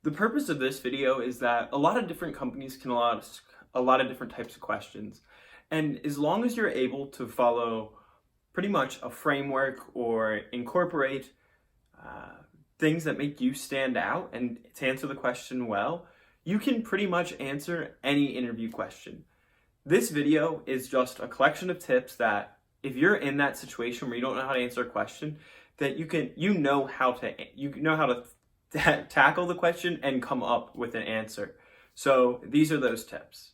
The purpose of this video is that a lot of different companies can ask a lot of different types of questions. And as long as you're able to follow pretty much a framework or incorporate things that make you stand out and to answer the question well, you can pretty much answer any interview question. This video is just a collection of tips that if you're in that situation where you don't know how to answer a question, that you know how to tackle the question and come up with an answer. So these are those tips.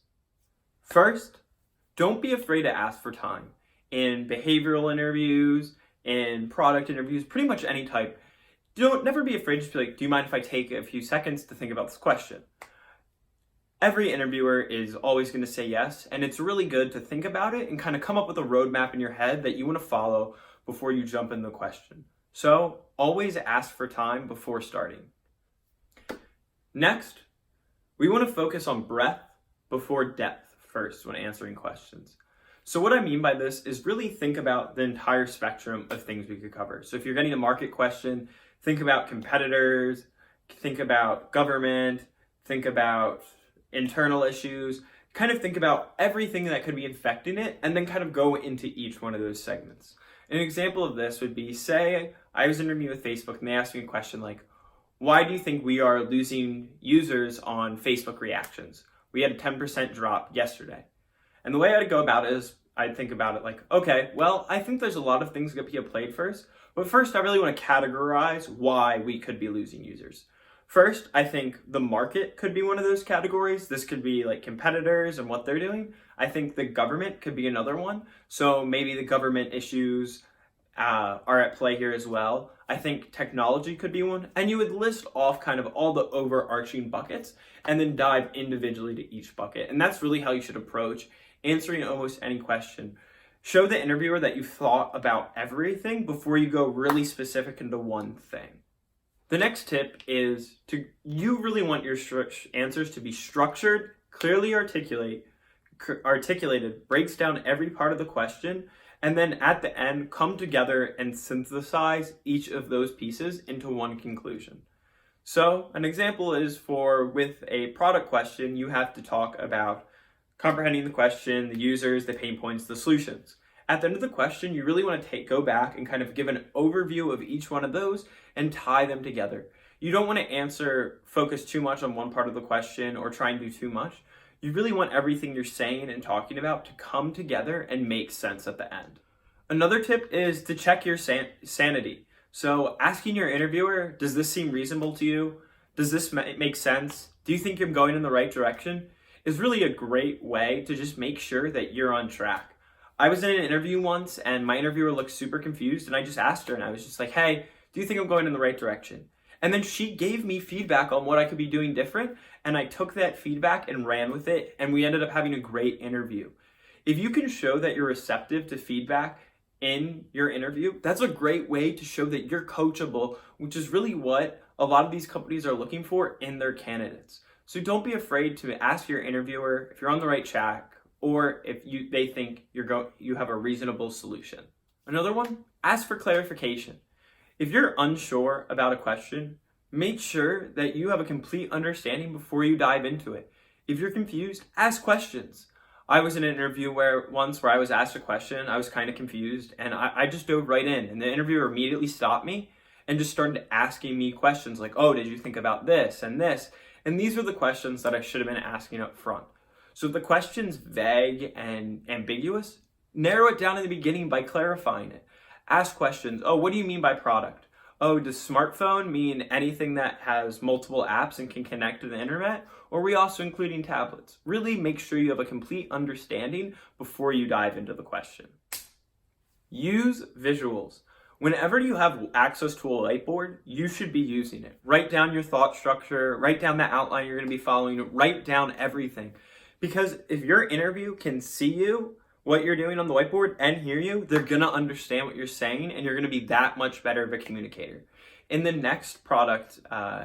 First, don't be afraid to ask for time. In behavioral interviews, in product interviews, pretty much any type, never be afraid to be like, do you mind if I take a few seconds to think about this question? Every interviewer is always going to say yes, and it's really good to think about it and kind of come up with a roadmap in your head that you want to follow before you jump in the question. So always ask for time before starting. Next, we want to focus on breadth before depth first when answering questions. So what I mean by this is really think about the entire spectrum of things we could cover. So if you're getting a market question, think about competitors, think about government, think about internal issues, kind of think about everything that could be affecting it, and then kind of go into each one of those segments. An example of this would be, say, I was interviewing with Facebook and they asked me a question like, why do you think we are losing users on Facebook reactions? We had a 10% drop yesterday. And the way I'd go about it is I'd think about it like, okay, well, I think there's a lot of things that get played first, but first I really want to categorize why we could be losing users. First, I think the market could be one of those categories. This could be like competitors and what they're doing. I think the government could be another one. So maybe the government issues are at play here as well. I think technology could be one. And you would list off kind of all the overarching buckets and then dive individually to each bucket. And that's really how you should approach answering almost any question. Show the interviewer that you've thought about everything before you go really specific into one thing. The next tip is you really want your answers to be structured, clearly articulated, breaks down every part of the question, and then at the end, come together and synthesize each of those pieces into one conclusion. So an example is with a product question, you have to talk about comprehending the question, the users, the pain points, the solutions. At the end of the question, you really want to go back and kind of give an overview of each one of those and tie them together. You don't want to focus too much on one part of the question or try and do too much. You really want everything you're saying and talking about to come together and make sense at the end. Another tip is to check your sanity. So asking your interviewer, does this seem reasonable to you? Does this make sense? Do you think you're going in the right direction? Is really a great way to just make sure that you're on track. I was in an interview once and my interviewer looked super confused and I just asked her and I was just like, hey, do you think I'm going in the right direction? And then she gave me feedback on what I could be doing different, and I took that feedback and ran with it, and we ended up having a great interview. If you can show that you're receptive to feedback in your interview, that's a great way to show that you're coachable, which is really what a lot of these companies are looking for in their candidates. So don't be afraid to ask your interviewer if you're on the right track, or if they think you have a reasonable solution. Another one, ask for clarification. If you're unsure about a question, make sure that you have a complete understanding before you dive into it. If you're confused, ask questions. I was in an interview once where I was asked a question, I was kind of confused, and I just dove right in, and the interviewer immediately stopped me and just started asking me questions like, oh, did you think about this and this? And these were the questions that I should have been asking up front. So if the question's vague and ambiguous, narrow it down in the beginning by clarifying it. Ask questions. Oh, what do you mean by product? Oh, does smartphone mean anything that has multiple apps and can connect to the internet? Or are we also including tablets? Really make sure you have a complete understanding before you dive into the question. Use visuals. Whenever you have access to a whiteboard, you should be using it. Write down your thought structure, write down the outline you're going to be following, write down everything. Because if your interview can see what you're doing on the whiteboard and hear you, they're going to understand what you're saying and you're going to be that much better of a communicator. In the next product,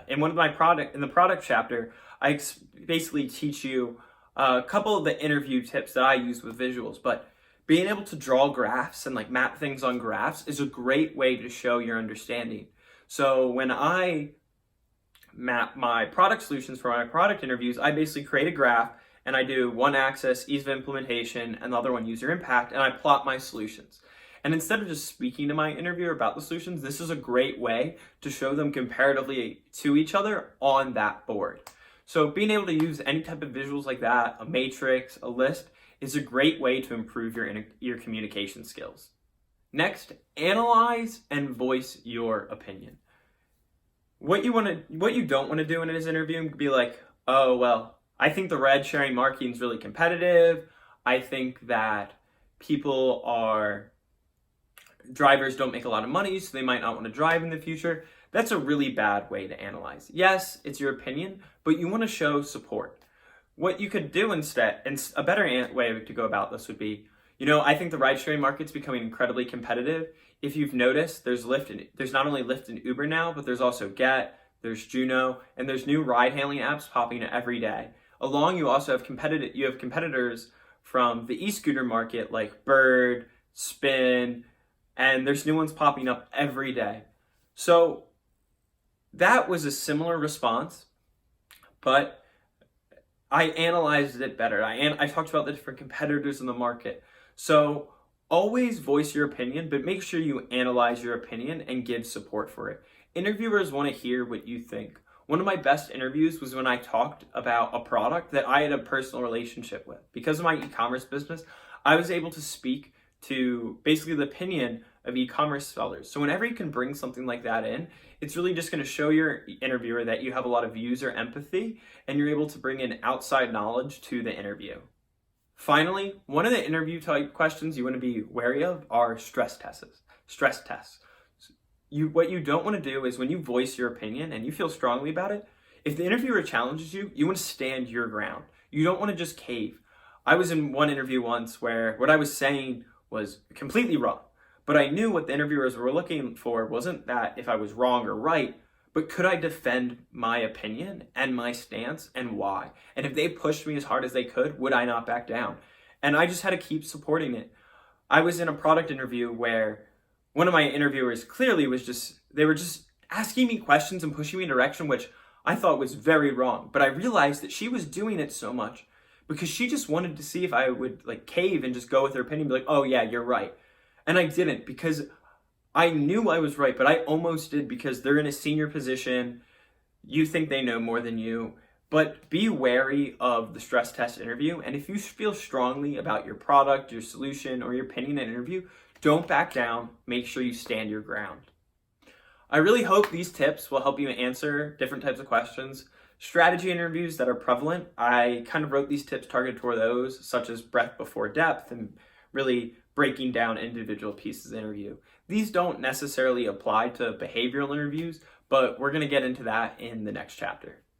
in the product chapter, I basically teach you a couple of the interview tips that I use with visuals, but being able to draw graphs and map things on graphs is a great way to show your understanding. So when I map my product solutions for my product interviews, I basically create a graph and I do one axis, ease of implementation, and the other one, user impact, and I plot my solutions. And instead of just speaking to my interviewer about the solutions, this is a great way to show them comparatively to each other on that board. So being able to use any type of visuals like that, a matrix, a list, is a great way to improve your communication skills. Next, analyze and voice your opinion. What you don't want to do in this interview could be like, oh, well, I think the ride sharing marketing is really competitive. I think that drivers don't make a lot of money, so they might not want to drive in the future. That's a really bad way to analyze. Yes, it's your opinion, but you want to show support. What you could do instead, and a better way to go about this would be, I think the ride-sharing market's becoming incredibly competitive. If you've noticed, there's not only Lyft and Uber now, but there's also Get, there's Juno, and there's new ride-hailing apps popping every day. You also have competitors from the e-scooter market like Bird, Spin, and there's new ones popping up every day. So that was a similar response, but I analyzed it better. I talked about the different competitors in the market. So always voice your opinion, but make sure you analyze your opinion and give support for it. Interviewers want to hear what you think. One of my best interviews was when I talked about a product that I had a personal relationship with. Because of my e-commerce business, I was able to speak to basically the opinion of e-commerce sellers. So whenever you can bring something like that in, it's really just going to show your interviewer that you have a lot of user empathy and you're able to bring in outside knowledge to the interview. Finally, one of the interview type questions you want to be wary of are stress tests. What you don't want to do is when you voice your opinion and you feel strongly about it, if the interviewer challenges you, you want to stand your ground. You don't want to just cave. I was in one interview once where what I was saying was completely wrong, but I knew what the interviewers were looking for wasn't that if I was wrong or right, but could I defend my opinion and my stance and why? And if they pushed me as hard as they could, would I not back down? And I just had to keep supporting it. I was in a product interview where one of my interviewers clearly they were just asking me questions and pushing me in a direction which I thought was very wrong. But I realized that she was doing it so much because she just wanted to see if I would cave and just go with her opinion, be like, oh yeah, you're right. And I didn't because I knew I was right, but I almost did because they're in a senior position. You think they know more than you, but be wary of the stress test interview. And if you feel strongly about your product, your solution, or your opinion in an interview, don't back down. Make sure you stand your ground. I really hope these tips will help you answer different types of questions. Strategy interviews that are prevalent, I kind of wrote these tips targeted toward those, such as breadth before depth and really breaking down individual pieces of the interview. These don't necessarily apply to behavioral interviews, but we're going to get into that in the next chapter.